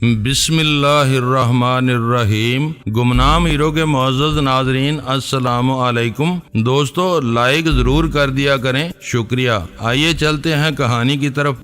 بسم اللہ الرحمن الرحیم۔ گمنام ہیرو کے معزز ناظرین السلام علیکم۔ دوستو لائک ضرور کر دیا کریں، شکریہ۔ آئیے چلتے ہیں کہانی کی طرف۔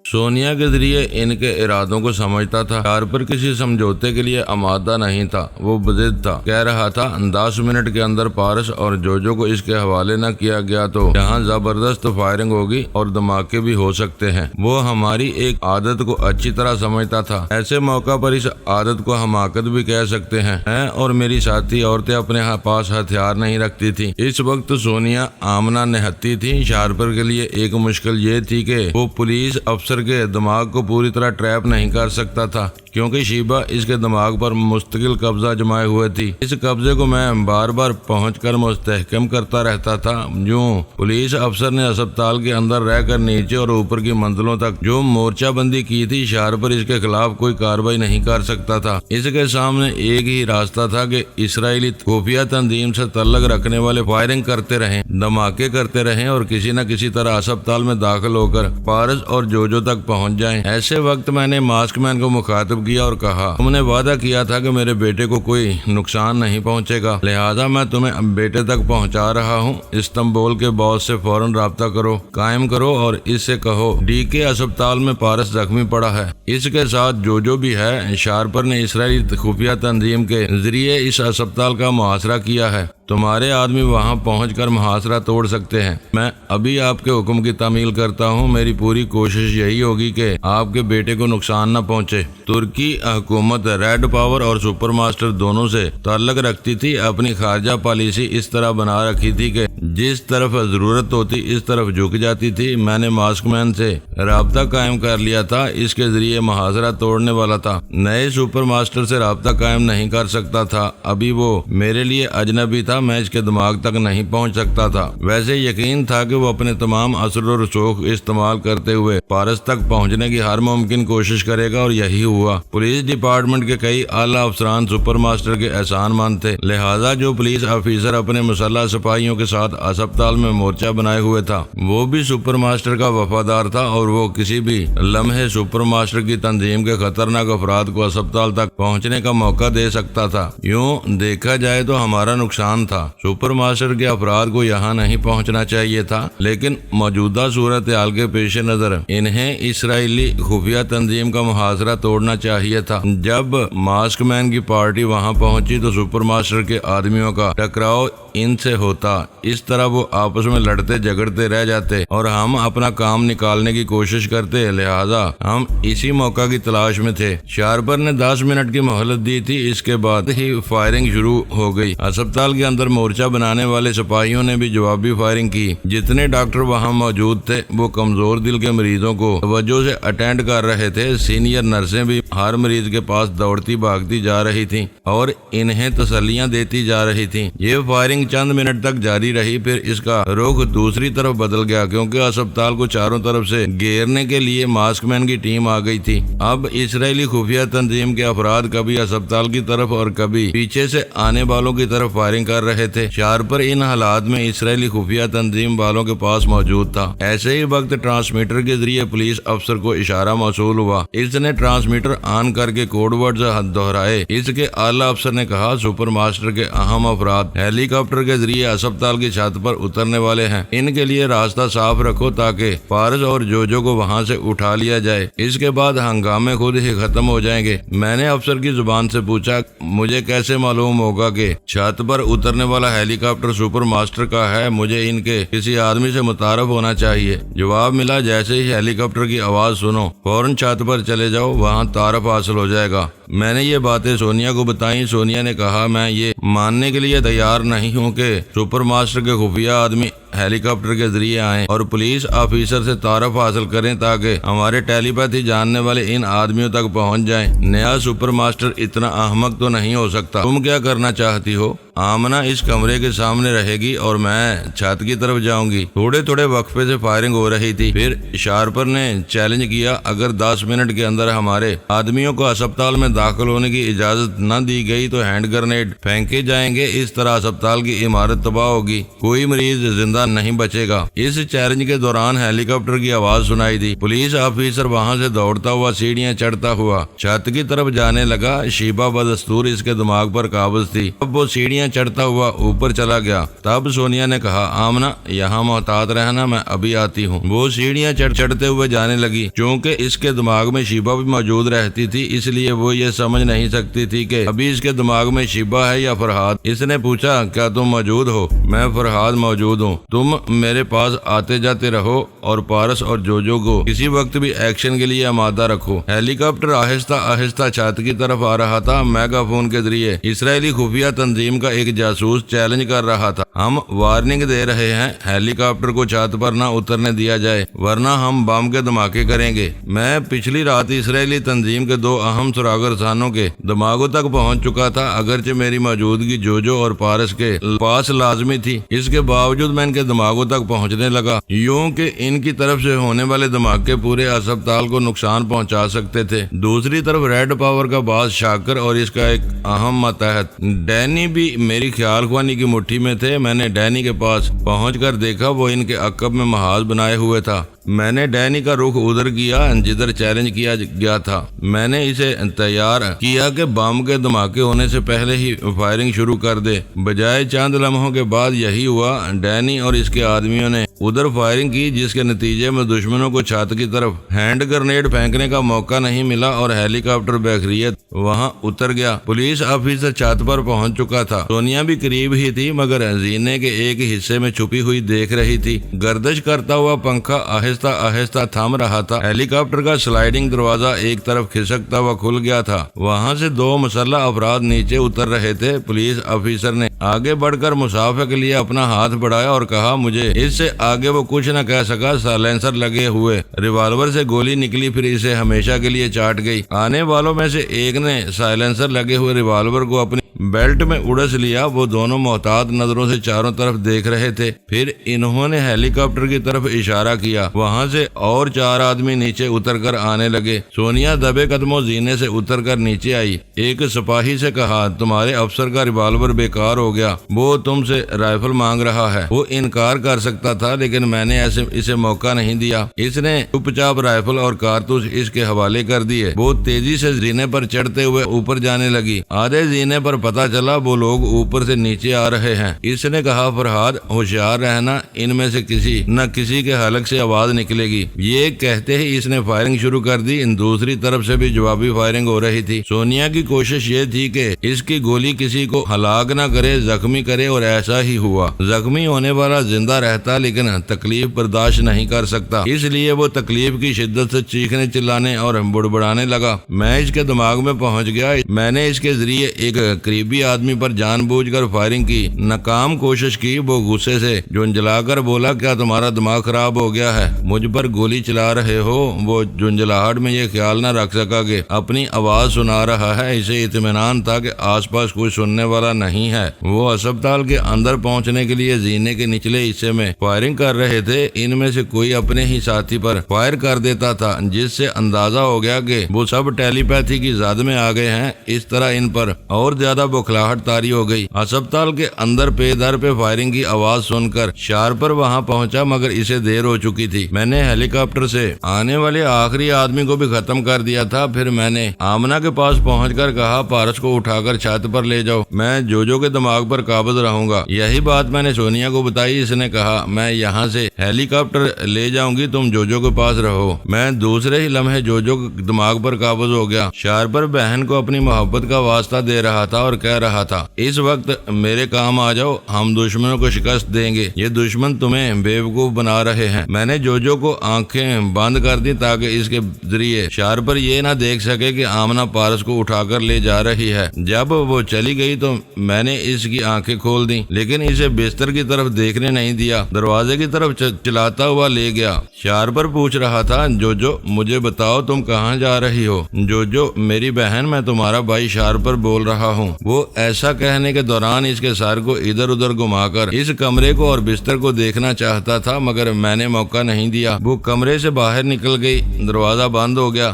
سونیا کے ذریعے ان کے ارادوں کو سمجھتا تھا۔ شارپر کسی سمجھوتے کے لیے آمادہ نہیں تھا، وہ بضد تھا۔ کہہ رہا تھا 10 منٹ کے اندر پارس اور جوجو کو اس کے حوالے نہ کیا گیا تو یہاں زبردست فائرنگ ہوگی اور دھماکے بھی ہو سکتے ہیں۔ وہ ہماری ایک عادت کو اچھی طرح سمجھتا تھا، ایسے موقع پر اس عادت کو حماقت بھی کہہ سکتے ہیں۔ میں اور میری ساتھی عورتیں اپنے پاس ہتھیار نہیں رکھتی تھی۔ اس وقت سونیا آمنہ نہتی تھی۔ شارپر کے لیے ایک مشکل یہ تھی کہ وہ پولیس افسر کے دماغ کو پوری طرح ٹریپ نہیں کر سکتا تھا، کیونکہ شیبہ اس کے دماغ پر مستقل قبضہ جمائے ہوئے تھی۔ اس قبضے کو میں بار بار پہنچ کر مستحکم کرتا رہتا تھا۔ یوں پولیس افسر نے اسپتال کے اندر رہ کر نیچے اور اوپر کی منزلوں تک جو مورچہ بندی کی تھی، شارپر اس کے خلاف کوئی کارروائی نہیں کر سکتا تھا۔ اس کے سامنے ایک ہی راستہ تھا کہ اسرائیلی خفیہ تنظیم سے تعلق رکھنے والے فائرنگ کرتے رہیں، دھماکے کرتے رہیں اور کسی نہ کسی طرح اسپتال میں داخل ہو کر پارس اور جوجو تک پہنچ جائیں۔ ایسے وقت میں نے ماسک مین کو مخاطب کیا اور کہا، تم نے وعدہ کیا تھا کہ میرے بیٹے کو کوئی نقصان نہیں پہنچے گا، لہٰذا میں تمہیں بیٹے تک پہنچا رہا ہوں۔ استنبول کے باس سے فوراً رابطہ قائم کرو اور اس سے کہو ڈی کے اسپتال میں پارس زخمی پڑا ہے، اس کے ساتھ جوجو بھی ہے۔ شارپر نے اسرائیلی خفیہ تنظیم کے ذریعے اس اسپتال کا محاصرہ کیا ہے، تمہارے آدمی وہاں پہنچ کر محاصرہ توڑ سکتے ہیں۔ میں ابھی آپ کے حکم کی تعمیل کرتا ہوں، میری پوری کوشش یہی ہوگی کہ آپ کے بیٹے کو نقصان نہ پہنچے۔ ترکی حکومت ریڈ پاور اور سپر ماسٹر دونوں سے تعلق رکھتی تھی۔ اپنی خارجہ پالیسی اس طرح بنا رکھی تھی کہ جس طرف ضرورت ہوتی اس طرف جھک جاتی تھی۔ میں نے ماسک مین سے رابطہ قائم کر لیا تھا، اس کے ذریعے محاصرہ توڑنے والا تھا۔ نئے سپر ماسٹر سے رابطہ قائم نہیں کر سکتا تھا، ابھی وہ میرے لیے اجنبی تھا، میں اس کے دماغ تک نہیں پہنچ سکتا تھا۔ ویسے یقین تھا کہ وہ اپنے تمام اثر و رسوخ استعمال کرتے ہوئے پارس تک پہنچنے کی ہر ممکن کوشش کرے گا، اور یہی ہوا۔ پولیس ڈپارٹمنٹ کے کئی اعلیٰ افسران سپر ماسٹر کے احسان مند تھے، لہذا جو پولیس آفیسر اپنے مسلح سپاہیوں کے ساتھ اسپتال میں مورچہ بنائے ہوئے تھا، وہ بھی سپر ماسٹر کا وفادار تھا، اور وہ کسی بھی لمحے سپر ماسٹر کی تنظیم کے خطرناک افراد کو اسپتال تک پہنچنے کا موقع دے سکتا تھا۔ یوں دیکھا جائے تو ہمارا نقصان تھا، سپر ماسٹر کے افراد کو یہاں نہیں پہنچنا چاہیے تھا، لیکن موجودہ صورتحال کے پیش نظر انہیں اسرائیلی خفیہ تنظیم کا محاصرہ توڑنا چاہیے تھا۔ جب ماسک مین کی پارٹی وہاں پہنچی تو سپر ماسٹر کے آدمیوں کا ٹکراؤ ان سے ہوتا، اس طرح وہ آپس میں لڑتے جھگڑتے رہ جاتے اور ہم اپنا کام نکالنے کی کوشش کرتے، لہذا ہم اسی موقع کی تلاش میں تھے۔ شارپر نے 10 منٹ کی مہلت دی تھی، اس کے بعد ہی فائرنگ شروع ہو گئی۔ اسپتال کے اندر مورچہ بنانے والے سپاہیوں نے بھی جوابی فائرنگ کی۔ جتنے ڈاکٹر وہاں موجود تھے وہ کمزور دل کے مریضوں کو توجہ سے اٹینڈ کر رہے تھے۔ سینئر نرسیں بھی ہر مریض کے پاس دوڑتی بھاگتی جا رہی تھیں اور انہیں تسلیاں دیتی جا رہی تھیں۔ یہ فائرنگ چند منٹ تک جاری رہی، پھر اس کا رخ دوسری طرف بدل گیا، کیونکہ اسپتال کو چاروں طرف سے گھیرنے کے لیے ماسک مین کی ٹیم آ گئی تھی۔ اب اسرائیلی خفیہ تنظیم کے افراد کبھی اسپتال کی طرف اور کبھی پیچھے سے آنے والوں کی طرف فائرنگ کر رہے تھے۔ شارپر ان حالات میں اسرائیلی خفیہ تنظیم والوں کے پاس موجود تھا۔ ایسے ہی وقت ٹرانسمیٹر کے ذریعے پولیس افسر کو اشارہ موصول ہوا۔ اس نے ٹرانسمیٹر آن کر کے کوڈ ورڈز دہرائے۔ اس کے اعلیٰ افسر نے کہا، سپر ماسٹر کے اہم افراد ہیلی کاپٹر کے ذریعے اسپتال کی چھت پر اترنے والے ہیں، ان کے لیے راستہ صاف رکھو تاکہ پارس اور جوجو کو وہاں سے اٹھا لیا جائے، اس کے بعد ہنگامے خود ہی ختم ہو جائیں گے۔ میں نے افسر کی زبان سے پوچھا، مجھے کیسے معلوم ہوگا کہ چھت پر اترنے والا ہیلی کاپٹر سپر ماسٹر کا ہے؟ مجھے ان کے کسی آدمی سے متعارف ہونا چاہیے۔ جواب ملا، جیسے ہی ہیلی کاپٹر کی آواز سنو فوراً چھت پر چلے جاؤ، وہاں تعارف حاصل ہو جائے گا۔ میں نے یہ باتیں سونیا کو بتائیں۔ سونیا نے کہا، میں یہ ماننے کے لیے تیار نہیں ہوں کہ سپر ماسٹر کے خفیہ آدمی ہیلی کاپٹر کے ذریعے آئیں اور پولیس آفیسر سے تعارف حاصل کریں تاکہ ہمارے ٹیلی پیتھی جاننے والے ان آدمیوں تک پہنچ جائیں۔ نیا سپر ماسٹر اتنا احمق تو نہیں ہو سکتا۔ تم کیا کرنا چاہتی ہو؟ آمنہ اس کمرے کے سامنے رہے گی اور میں چھت کی طرف جاؤں گی۔ تھوڑے تھوڑے وقفے سے فائرنگ ہو رہی تھی۔ پھر شارپر نے چیلنج کیا، اگر 10 منٹ کے اندر ہمارے آدمیوں کو اسپتال میں داخل ہونے کی اجازت نہ دی گئی تو ہینڈ گرنیڈ پھینکے جائیں گے، اس طرح اسپتال کی عمارت تباہ ہوگی، کوئی مریض زندہ نہیں بچے گا۔ اس چیلنج کے دوران ہیلی کاپٹر کی آواز سنائی دی۔ پولیس آفیسر وہاں سے دوڑتا ہوا سیڑھیاں چڑھتا ہوا چھت کی طرف جانے لگا۔ شیبہ بدستور اس کے دماغ پر قابض تھی۔ اب وہ سیڑھیاں چڑھتا ہوا اوپر چلا گیا۔ تب سونیا نے کہا، آمنہ یہاں محتاط رہنا، میں ابھی آتی ہوں۔ وہ سیڑھیاں چڑھتے ہوئے جانے لگی۔ چونکہ اس کے دماغ میں شیبہ بھی موجود رہتی تھی، اس لیے وہ یہ سمجھ نہیں سکتی تھی کہ ابھی اس کے دماغ میں شیبہ ہے یا فرحاد۔ اس نے پوچھا، کیا تم موجود ہو؟ میں فرحاد موجود ہوں، تم میرے پاس آتے جاتے رہو اور پارس اور جوجو کو کسی وقت بھی ایکشن کے لیے آمادہ رکھو۔ ہیلی کاپٹر آہستہ آہستہ چھت کی طرف آ رہا تھا۔ میگا فون کے ذریعے اسرائیلی خفیہ تنظیم کا ایک جاسوس چیلنج کر رہا تھا، ہم وارننگ دے رہے ہیں، ہیلی کاپٹر کو چھت پر نہ اترنے دیا جائے ورنہ ہم بم کے دھماکے کریں گے۔ میں پچھلی رات اسرائیلی تنظیم کے 2 اہم سراغ رسانوں کے دماغوں تک پہنچ چکا تھا، اگرچہ میری موجودگی جوجو اور پارس کے پاس لازمی تھی، اس کے باوجود میں ان کے دماغوں تک پہنچنے لگا، یوں کہ ان کی طرف سے ہونے والے دھماکے پورے اسپتال کو نقصان پہنچا سکتے تھے۔ دوسری طرف ریڈ پاور کا باز شاکر اور اس کا ایک اہم ماتحت ڈینی بھی میری خیال خوانی کی مٹھی میں تھے۔ میں نے ڈینی کے پاس پہنچ کر دیکھا، وہ ان کے عقب میں محاذ بنائے ہوئے تھا۔ میں نے ڈینی کا رخ ادھر کیا جدھر چیلنج کیا گیا تھا۔ میں نے اسے تیار کیا کہ بم کے دھماکے ہونے سے پہلے ہی فائرنگ شروع کر دے، بجائے چند لمحوں کے بعد یہی ہوا۔ ڈینی اور اس کے آدمیوں نے ادھر فائرنگ کی، جس کے نتیجے میں دشمنوں کو چھت کی طرف ہینڈ گرنیڈ پھینکنے کا موقع نہیں ملا اور ہیلی کاپٹر بخیریت وہاں اتر گیا۔ پولیس آفیسر چھت پر پہنچ چکا تھا۔ سونیا بھی قریب ہی تھی، مگر زینے کے ایک حصے میں چھپی ہوئی دیکھ رہی تھی۔ گردش کرتا ہوا پنکھا آہستہ آہستہ تھم رہا تھا۔ ہیلی کاپٹر کا سلائیڈنگ دروازہ ایک طرف کھسکتا ہوا کھل گیا تھا۔ وہاں سے 2 مسلح افراد نیچے اتر رہے تھے۔ پولیس آفیسر نے آگے بڑھ کر مسافر کے لیے اپنا ہاتھ بڑھایا اور کہا، مجھے اس سے آگے وہ کچھ نہ کہہ سکا۔ سائلنسر لگے ہوئے ریوالور سے گولی نکلی، پھر اسے ہمیشہ کے لیے چاٹ گئی۔ آنے والوں میں سے ایک نے سائلنسر لگے ہوئے ریوالور کو اپنی بیلٹ میں اڑس لیا۔ وہ دونوں محتاط نظروں سے چاروں طرف دیکھ رہے تھے۔ پھر انہوں نے ہیلی کاپٹر کی طرف اشارہ کیا۔ وہاں سے اور 4 آدمی نیچے اتر کر آنے لگے۔ سونیا دبے قدموں زینے سے اتر کر نیچے آئی۔ ایک سپاہی سے کہا، تمہارے افسر کا ریوالور بیکار ہو گیا، وہ تم سے رائفل مانگ رہا ہے۔ وہ انکار کر سکتا تھا، لیکن میں نے اسے موقع نہیں دیا۔ اس نے چپ چاپ رائفل اور کارتوس اس کے حوالے کر دیے۔ وہ تیزی سے زینے پر چڑھتے ہوئے اوپر جانے لگی۔ آدھے زینے پر پتا چلا وہ لوگ اوپر سے نیچے آ رہے ہیں۔ اس نے کہا، فرحاد ہوشیار رہنا، ان میں سے کسی نہ کسی کے حلق سے آواز نکلے گی۔ یہ کہتے ہی اس نے فائرنگ شروع کر دی۔ دوسری طرف سے بھی جوابی فائرنگ ہو رہی تھی۔ سونیا کی کوشش یہ تھی کہ اس کی گولی کسی کو ہلاک نہ کرے، زخمی کرے، اور ایسا ہی ہوا۔ زخمی ہونے والا زندہ رہتا لیکن تکلیف برداشت نہیں کر سکتا، اس لیے وہ تکلیف کی شدت سے چیخنے چلانے اور بڑبڑانے لگا۔ میں اس کے دماغ میں پہنچ گیا۔ میں نے اس کے ذریعے ایک قریبی آدمی پر جان بوجھ کر فائرنگ کی، ناکام کوشش کی۔ وہ غصے سے جھنجلا کر بولا، کیا تمہارا دماغ خراب ہو گیا ہے؟ مجھ پر گولی چلا رہے ہو؟ وہ جھنجلاہٹ میں یہ خیال نہ رکھ سکا کہ اپنی آواز سنا رہا ہے۔ اسے اطمینان تھا کہ آس پاس کوئی سننے والا نہیں ہے۔ وہ اسپتال کے اندر پہنچنے کے لیے زینے کے نچلے حصے میں فائرنگ کر رہے تھے۔ ان میں سے کوئی اپنے ہی ساتھی پر فائر کر دیتا تھا، جس سے اندازہ ہو گیا کہ وہ سب ٹیلی پیتھی کی زد میں آ گئے ہیں۔ اس طرح ان پر اور زیادہ بوکھلاہٹ طاری ہو گئی۔ اسپتال کے اندر پے در پہ فائرنگ کی آواز سن کر شارپر وہاں پہنچا، مگر اسے دیر ہو چکی تھی۔ میں نے ہیلی کاپٹر سے آنے والے آخری آدمی کو بھی ختم کر دیا تھا۔ پھر میں نے آمنہ کے پاس پہنچ کر کہا، پارس کو اٹھا کر چھت پر لے جاؤ، میں جوجو کے دماغ پر قابض رہوں گا۔ یہی بات میں نے سونیا کو بتائی۔ اس نے کہا، میں یہاں سے ہیلی کاپٹر لے جاؤں گی، تم جوجو کے پاس رہو۔ میں دوسرے ہی لمحے جوجو کے دماغ پر قابض ہو گیا۔ شارپر بہن کو اپنی محبت کا واسطہ دے رہا تھا اور کہہ رہا تھا، اس وقت میرے کام آ جاؤ، ہم دشمنوں کو شکست دیں گے۔ یہ دشمن تمہیں بیوقوف بنا رہے ہیں۔ میں نے جوجو کو آنکھیں بند کر دی تاکہ اس کے ذریعے شارپر یہ نہ دیکھ سکے کہ آمنہ پارس کو اٹھا کر لے جا رہی ہے۔ جب وہ چلی گئی تو میں نے اس کی آنکھیں کھول دی، لیکن اسے بستر کی طرف دیکھنے نہیں دیا۔ دروازے کی طرف چلاتا ہوا لے گیا۔ شارپر پوچھ رہا تھا، جوجو مجھے بتاؤ تم کہاں جا رہی ہو؟ جوجو میری بہن، میں تمہارا بھائی شارپر بول رہا ہوں۔ وہ ایسا کہنے کے دوران اس کے سر کو ادھر ادھر گھما کر اس کمرے کو اور بستر کو دیکھنا چاہتا تھا، مگر میں نے موقع نہیں دیا۔ وہ کمرے سے باہر نکل گئی۔ دروازہ بند ہو گیا۔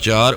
4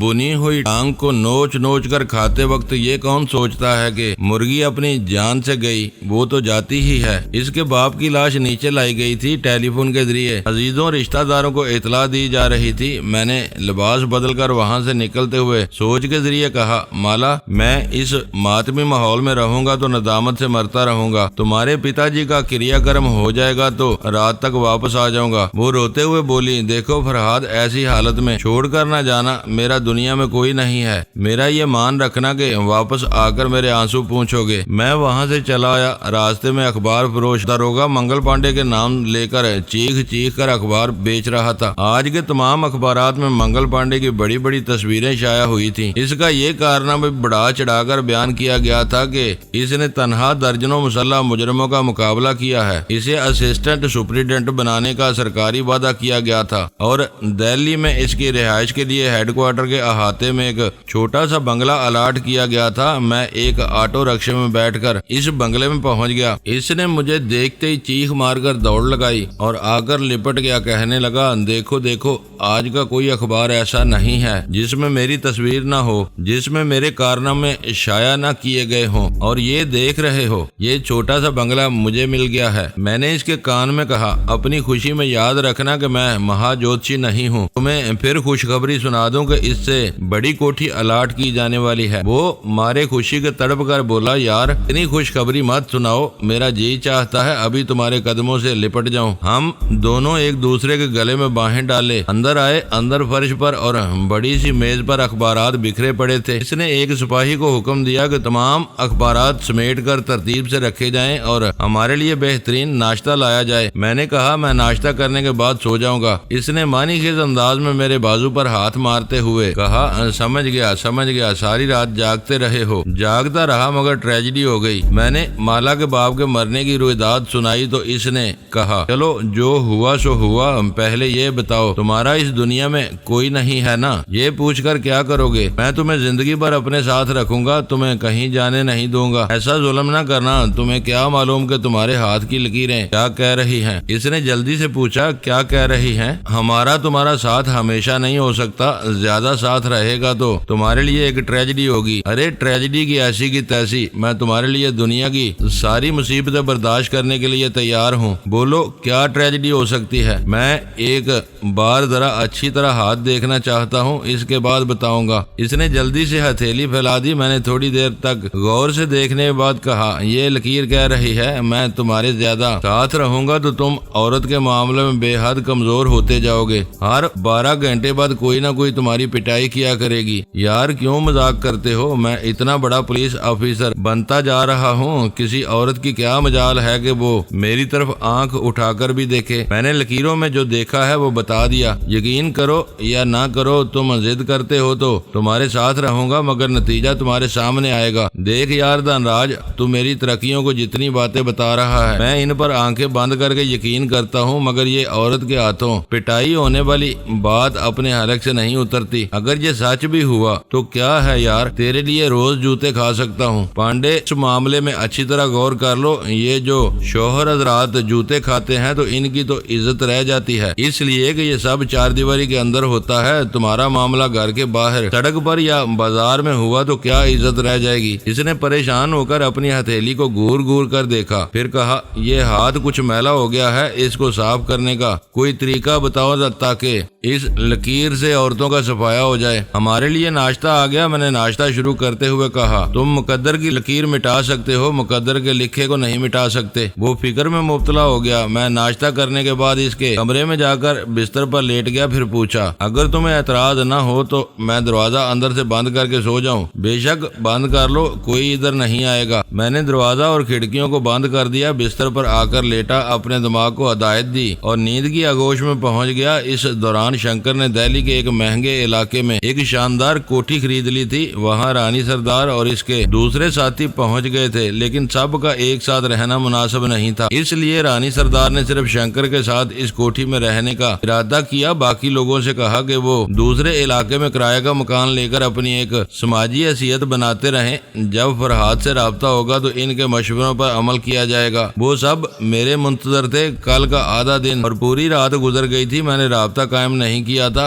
بنی ہوئی ٹانگ کو نوچ نوچ کر کھاتے وقت یہ کون سوچتا ہے کہ مرغی اپنی جان سے گئی، وہ تو جاتی ہی ہے۔ اس کے باپ کی لاش نیچے لائی گئی تھی۔ ٹیلی فون کے ذریعے عزیزوں رشتہ داروں کو اطلاع دی جا رہی تھی۔ میں نے لباس بدل کر وہاں سے نکلتے ہوئے سوچ کے ذریعے کہا، مالا میں اس ماتمی ماحول میں رہوں گا تو ندامت سے مرتا رہوں گا۔ تمہارے پتا جی کا کریا کرم ہو جائے گا تو رات تک واپس آ جاؤں گا۔ وہ روتے ہوئے بولی، دیکھو فرہاد، ایسی حالت میں چھوڑ کر نہ جانا، میرا دنیا میں کوئی نہیں ہے۔ میرا یہ مان رکھنا کہ واپس آ کر میرے آنسو پوچھو گے۔ میں وہاں سے چلا آیا۔ راستے میں اخبار فروش داروغہ منگل پانڈے کے نام لے کر چیخ چیخ کر اخبار بیچ رہا تھا۔ آج کے تمام اخبارات میں منگل پانڈے کی بڑی بڑی تصویریں شائع ہوئی تھیں۔ اس کا یہ کارنامہ بڑھا چڑھا کر بیان کیا گیا تھا کہ اس نے تنہا درجنوں مسلح مجرموں کا مقابلہ کیا ہے۔ اسے اسسٹنٹ سپرنٹینڈنٹ بنانے کا سرکاری وعدہ کیا گیا تھا اور دہلی میں اس کی رہائش کے لیے ہیڈ کوارٹر کے احاطے میں ایک چھوٹا سا بنگلہ الاٹ کیا گیا تھا۔ میں ایک آٹو رکشے میں بیٹھ کر اس بنگلے میں پہنچ گیا۔ اس نے مجھے دیکھتے ہی چیخ مار کر دوڑ لگائی اور آ کر لپٹ گیا۔ کہنے لگا، دیکھو دیکھو، آج کا کوئی اخبار ایسا نہیں ہے جس میں میری تصویر نہ ہو، جس میں میرے کارنامے شائع نہ کیے گئے ہوں، اور یہ دیکھ رہے ہو، یہ چھوٹا سا بنگلہ مجھے مل گیا ہے۔ میں نے اس کے کان میں کہا، اپنی خوشی میں یاد رکھنا کہ میں مہا جوتشی نہیں ہوں۔ تمہیں پھر خوشخبری سنا دوں کہ اس سے بڑی کوٹھی الاٹ کی جانے والی ہے۔ وہ مارے خوشی کے تڑپ کر بولا، یار اتنی خوشخبری مت سناؤ، میرا جی چاہتا ہے ابھی تمہارے قدموں سے لپٹ جاؤں۔ ہم دونوں ایک دوسرے کے گلے میں باہیں ڈالے اندر آئے۔ اندر فرش پر اور بڑی سی میز پر اخبارات بکھرے پڑے تھے۔ اس نے ایک سپاہی کو حکم دیا کہ تمام اخبارات سمیٹ کر ترتیب سے رکھے جائیں اور ہمارے لیے بہترین ناشتہ لایا جائے۔ میں نے کہا، میں ناشتہ کرنے کے بعد سو جاؤں گا۔ اس نے معنی خیز انداز میں میرے بازو پر ہاتھ مارتے ہوئے کہا، سمجھ گیا، ساری رات جاگتے رہے ہو۔ جاگتا رہا مگر ٹریجڈی ہو گئی۔ میں نے مالا کے باپ کے مرنے کی رویداد سنائی تو اس نے کہا، چلو جو ہوا سو ہوا، پہلے یہ بتاؤ تمہارا اس دنیا میں کوئی نہیں ہے نا؟ یہ پوچھ کر کیا کرو گے؟ میں تمہیں زندگی بھر اپنے ساتھ رکھوں گا، تمہیں کہیں جانے نہیں دوں گا۔ ایسا ظلم نہ کرنا۔ تمہیں کیا معلوم کہ تمہارے ہاتھ کی لکیریں کیا کہہ رہی ہیں؟ اس نے جلدی سے پوچھا، کیا کہہ رہی ہیں؟ ہمارا تمہارا ساتھ ہمیشہ نہیں ہو سکتا، زیادہ ساتھ رہے گا تو تمہارے لیے ایک ٹریجڈی ہوگی۔ ارے ٹریجڈی کی ایسی کی تیسی، میں تمہارے لیے دنیا کی ساری مصیبتیں برداشت کرنے کے لیے تیار ہوں۔ بولو کیا ٹریجڈی ہو سکتی ہے؟ میں ایک بار ذرا اچھی طرح ہاتھ دیکھنا چاہتا ہوں، اس کے بعد بتاؤں گا۔ اس نے جلدی سے ہتھیلی پھیلا دی۔ میں نے تھوڑی دیر تک غور سے دیکھنے کے بعد کہا، یہ لکیر کہہ رہی ہے میں تمہارے زیادہ ساتھ رہوں گا تو تم عورت کے معاملے میں بے حد کمزور ہوتے جاؤ گے۔ ہر 12 گھنٹے بعد کوئی نہ کوئی تمہاری پٹائی کیا کرے گی۔ یار کیوں مذاق کرتے ہو؟ میں اتنا بڑا پولیس آفیسر بنتا جا رہا ہوں، کسی عورت کی کیا مجال ہے کہ وہ میری طرف آنکھ اٹھا کر بھی دیکھے؟ میں نے لکیروں میں جو دیکھا ہے وہ بتا دیا۔ یقین کرو یا نہ کرو، تم ضد کرتے ہو تو تمہارے ساتھ رہوں گا، مگر نتیجہ تمہارے سامنے آئے گا۔ دیکھ یار دھنراج، تو میری ترقیوں کو جتنی باتیں بتا رہا ہے، میں ان پر آنکھیں بند کر کے یقین کرتا ہوں، مگر یہ عورت کے ہاتھوں پٹائی ہونے والی بات اپنے حلق سے نہیں اترتی۔ اگر یہ سچ بھی ہوا تو کیا ہے یار، تیرے لیے روز جوتے کھا سکتا ہوں۔ پانڈے، اس معاملے میں اچھی طرح غور کر لو۔ یہ جو شوہر حضرات جوتے کھاتے ہیں تو ان کی تو عزت رہ جاتی ہے، اس لیے کہ یہ سب چار دیواری کے اندر ہوتا ہے۔ تمہارا معاملہ گھر کے باہر سڑک پر یا بازار میں ہوا تو کیا عزت رہ جائے گی؟ اس نے پریشان ہو کر اپنی ہتھیلی کو گور گور کر دیکھا، پھر کہا، یہ ہاتھ کچھ میلا ہو گیا ہے، اس کو صاف کرنے کا کوئی طریقہ بتاؤ تاکہ اس لکیر سے عورتوں کا صفایا ہو جائے۔ ہمارے لیے ناشتہ آ گیا۔ میں نے ناشتہ شروع کرتے ہوئے کہا، تم مقدر کی لکیر مٹا سکتے ہو، مقدر کے لکھے کو نہیں مٹا سکتے۔ وہ فکر میں مبتلا ہو گیا۔ میں ناشتہ کرنے کے بعد اس کے کمرے میں جا کر بستر پر لیٹ گیا، پھر پوچھا، اگر تمہیں اعتراض نہ ہو تو میں دروازہ اندر سے بند کر کے سو جاؤں؟ بے شک بند کر لو، کوئی ادھر نہیں آئے گا۔ میں نے دروازہ اور کھڑکیوں کو بند کر دیا، بستر پر آ کر لیٹا، اپنے دماغ کو ہدایت دی اور نیند کی آغوش میں پہنچ گیا۔ اس دوران شنکر نے دہلی کے ایک مہنگے علاقے میں ایک شاندار کوٹھی خرید لی تھی۔ وہاں رانی سردار اور اس کے دوسرے ساتھی پہنچ گئے تھے، لیکن سب کا ایک ساتھ رہنا مناسب نہیں تھا، اس لیے رانی سردار نے صرف شنکر کے ساتھ اس کوٹھی میں رہنے کا ارادہ کیا۔ باقی لوگوں سے کہا کہ وہ دوسرے علاقے میں کرایہ کا مکان لے کر اپنی ایک سماجی حیثیت بناتے رہیں۔ جب فرحاد سے رابطہ ہوگا تو ان کے مشوروں پر عمل کیا جائے گا۔ وہ سب میرے منتظر تھے۔ کل کا آدھا دن اور پوری رات گزر گئی تھی، میں نے رابطہ قائم نہیں کیا تھا۔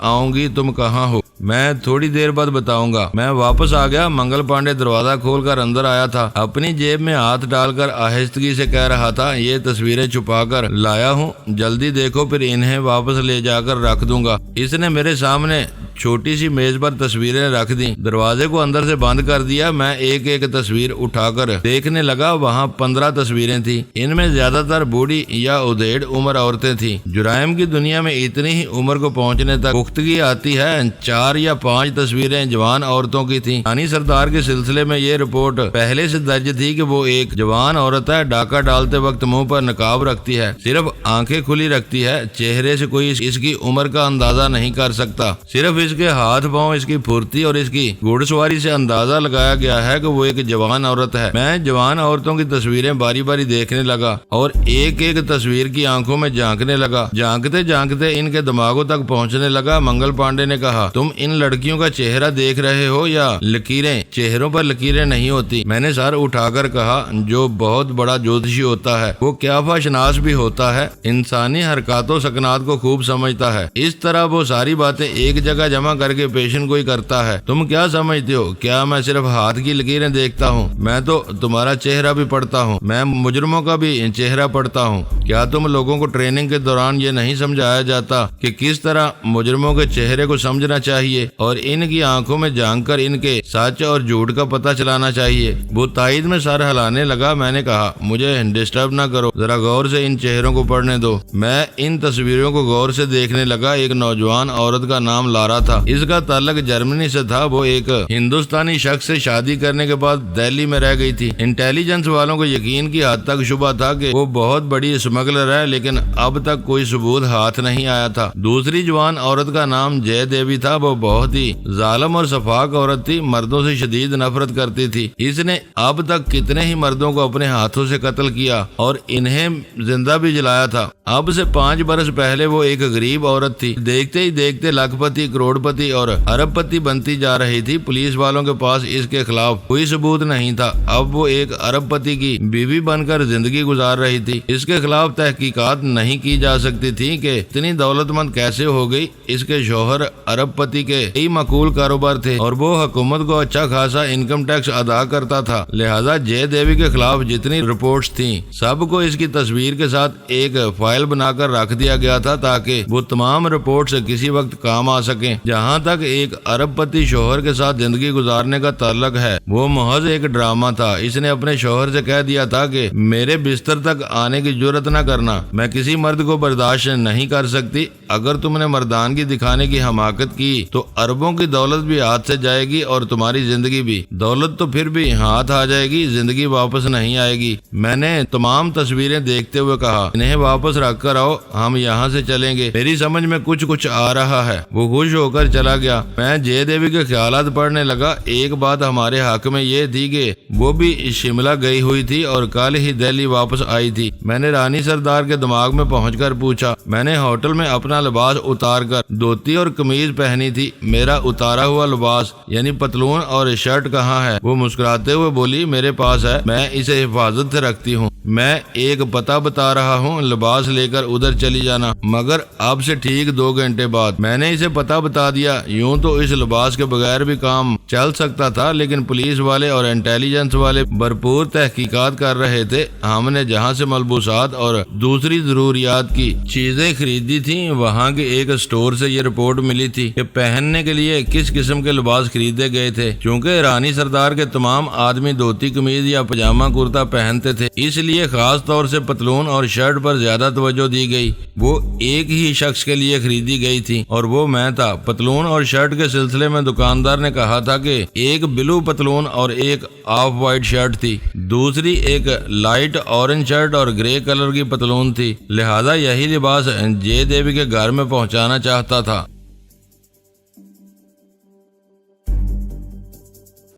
آؤں گی، تم کہاں ہو؟ میں تھوڑی دیر بعد بتاؤں گا۔ میں واپس آ گیا۔ منگل پانڈے دروازہ کھول کر اندر آیا تھا، اپنی جیب میں ہاتھ ڈال کر آہستگی سے کہہ رہا تھا، یہ تصویریں چھپا کر لایا ہوں، جلدی دیکھو پھر انہیں واپس لے جا کر رکھ دوں گا۔ اس نے میرے سامنے چھوٹی سی میز پر تصویریں رکھ دی، دروازے کو اندر سے بند کر دیا۔ میں ایک ایک تصویر اٹھا کر دیکھنے لگا۔ وہاں 15 تصویریں تھیں، ان میں زیادہ تر بوڑھی یا ادھیڑ عمر عورتیں تھیں۔ جرائم کی دنیا میں اتنی ہی عمر کو پہنچنے تک پختگی آتی ہے۔ 4 یا 5 تصویریں جوان عورتوں کی تھیں۔ رانی سردار کے سلسلے میں یہ رپورٹ پہلے سے درج تھی کہ وہ ایک جوان عورت ہے، ڈاکہ ڈالتے وقت منہ پر نقاب رکھتی ہے، صرف آنکھیں کھلی رکھتی ہے، چہرے سے کوئی اس کی عمر کا اندازہ نہیں کر سکتا، صرف اس کے ہاتھ پاؤں، اس کی پھرتی اور اس کی گھوڑ سواری سے اندازہ لگایا گیا ہے کہ وہ ایک جوان عورت ہے۔ میں جوان عورتوں کی تصویریں باری باری دیکھنے لگا اور ایک ایک تصویر کی آنکھوں میں جھانکنے لگا۔ جھانکتے جھانکتے ان کے دماغوں تک پہنچنے لگا۔ منگل پانڈے نے کہا، تم ان لڑکیوں کا چہرہ دیکھ رہے ہو یا لکیریں؟ چہروں پر لکیریں نہیں ہوتی۔ میں نے سر اٹھا کر کہا، جو بہت بڑا جوتشی ہوتا ہے وہ قیافہ شناس بھی ہوتا ہے، انسانی حرکات و سکنات کو خوب سمجھتا ہے، اس طرح وہ ساری باتیں ایک جگہ جمع کر کے پیشن گوئی کرتا ہے۔ تم کیا سمجھتے ہو؟ کیا میں صرف ہاتھ کی لکیریں دیکھتا ہوں؟ میں تو تمہارا چہرہ بھی پڑھتا ہوں، میں مجرموں کا بھی چہرہ پڑھتا ہوں۔ کیا تم لوگوں کو ٹریننگ کے دوران یہ نہیں سمجھایا جاتا کہ کس طرح مجرموں کے چہرے کو سمجھنا چاہیے اور ان کی آنکھوں میں جھانک کر ان کے سچ اور جھوٹ کا پتہ چلانا چاہیے؟ وہ تائید میں سر ہلانے لگا۔ میں نے کہا، مجھے ڈسٹرب نہ کرو، ذرا غور سے ان چہروں کو پڑھنے دو۔ میں ان تصویروں کو غور سے دیکھنے لگا۔ ایک نوجوان عورت کا نام لارا تھا، اس کا تعلق جرمنی سے تھا۔ وہ ایک ہندوستانی شخص سے شادی کرنے کے بعد دہلی میں رہ گئی تھی۔ انٹیلیجنس والوں کو یقین کی حد تک شبہ تھا کہ وہ بہت بڑی اسمگلر ہے، لیکن اب تک کوئی ثبوت ہاتھ نہیں آیا تھا۔ دوسری جوان عورت کا نام جے دیوی تھا۔ وہ بہت ہی ظالم اور شفاق عورت تھی، مردوں سے شدید نفرت کرتی تھی۔ اس نے اب تک کتنے ہی مردوں کو اپنے ہاتھوں سے قتل کیا اور انہیں زندہ بھی جلایا تھا۔ اب سے 5 برس پہلے وہ ایک غریب عورت تھی، دیکھتے ہی دیکھتے لاکھ پتی، کروڑ پتی اور ارب پتی بنتی جا رہی تھی۔ پولیس والوں کے پاس اس کے خلاف کوئی ثبوت نہیں تھا۔ اب وہ ایک ارب پتی کی بیوی بن کر زندگی گزار رہی تھی۔ اس کے خلاف تحقیقات نہیں کی جا سکتی تھی کہ اتنی دولت مند کیسے ہو گئی۔ اس کے شوہر ارب پتی کے کئی معقول کاروبار تھے اور وہ حکومت کو اچھا خاصا انکم ٹیکس ادا کرتا تھا، لہذا جے دیوی کے خلاف جتنی رپورٹس تھیں سب کو اس کی تصویر کے ساتھ ایک فائل بنا کر رکھ دیا گیا تھا تاکہ وہ تمام رپورٹس کسی وقت کام آ سکیں۔ جہاں تک ایک ارب پتی شوہر کے ساتھ زندگی گزارنے کا تعلق ہے، وہ محض ایک ڈرامہ تھا۔ اس نے اپنے شوہر سے کہہ دیا تھا کہ میرے بستر تک آنے کی جرت نہ کرنا، میں کسی مرد کو برداشت نہیں کر سکتی۔ اگر تم نے مردانگی دکھانے کی حماقت کی تو اربوں کی دولت بھی ہاتھ سے جائے گی اور تمہاری زندگی بھی۔ دولت تو پھر بھی ہاتھ آ جائے گی، زندگی واپس نہیں آئے گی۔ میں نے تمام تصویریں دیکھتے ہوئے کہا، انہیں واپس رکھ کر آؤ، ہم یہاں سے چلیں گے، میری سمجھ میں کچھ آ رہا ہے۔ وہ خوش ہو کر چلا گیا۔ میں جے دیوی کے خیالات پڑھنے لگا۔ ایک بات ہمارے حق میں یہ تھی کہ وہ بھی شملہ گئی ہوئی تھی اور کل ہی دہلی واپس آئی تھی۔ میں نے رانی سردار کے دماغ میں پہنچ کر پوچھا۔ میں نے ہوٹل میں اپنا لباس اتار کر دھوتی اور قمیض پہنی تھی۔ میرا اتارا ہوا لباس یعنی پتلون اور شرٹ کہاں ہے؟ وہ مسکراتے ہوئے بولی، میرے پاس ہے، میں اسے حفاظت سے رکھتی ہوں۔ میں ایک پتہ بتا رہا ہوں، لباس لے کر ادھر چلی جانا، مگر اب سے ٹھیک 2 گھنٹے بعد۔ میں نے اسے پتہ بتا دیا۔ یوں تو اس لباس کے بغیر بھی کام چل سکتا تھا، لیکن پولیس والے اور انٹیلیجنس والے بھرپور تحقیقات کر رہے تھے۔ ہم نے جہاں سے ملبوسات اور دوسری ضروریات کی چیزیں خریدی تھیں، وہاں کے ایک اسٹور سے یہ رپورٹ ملی تھی کہ پہننے کے لیے کس قسم کے لباس خریدے گئے تھے۔ چونکہ رانی سردار کے تمام آدمی دھوتی قمیض یا پجامہ کرتا پہنتے تھے، اس لیے خاص طور سے پتلون اور شرٹ پر زیادہ توجہ دی گئی۔ وہ ایک ہی شخص کے لیے خریدی گئی تھی اور وہ میں تھا۔ پتلون اور شرٹ کے سلسلے میں دکاندار نے کہا تھا کہ ایک بلو پتلون اور ایک آف وائٹ شرٹ تھی، دوسری ایک لائٹ اورنج شرٹ اور گرے کلر کی پتلون تھی، لہذا یہی لباس جے دیوی کے گھر میں پہنچانا چاہتا تھا۔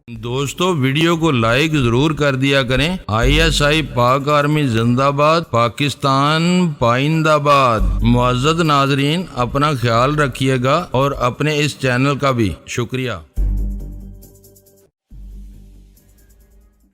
دوستو، ویڈیو کو لائک ضرور کر دیا کریں۔ ISI پاک آرمی زندہ باد، پاکستان پائندہ باد۔ معزز ناظرین، اپنا خیال رکھیے گا اور اپنے اس چینل کا بھی شکریہ۔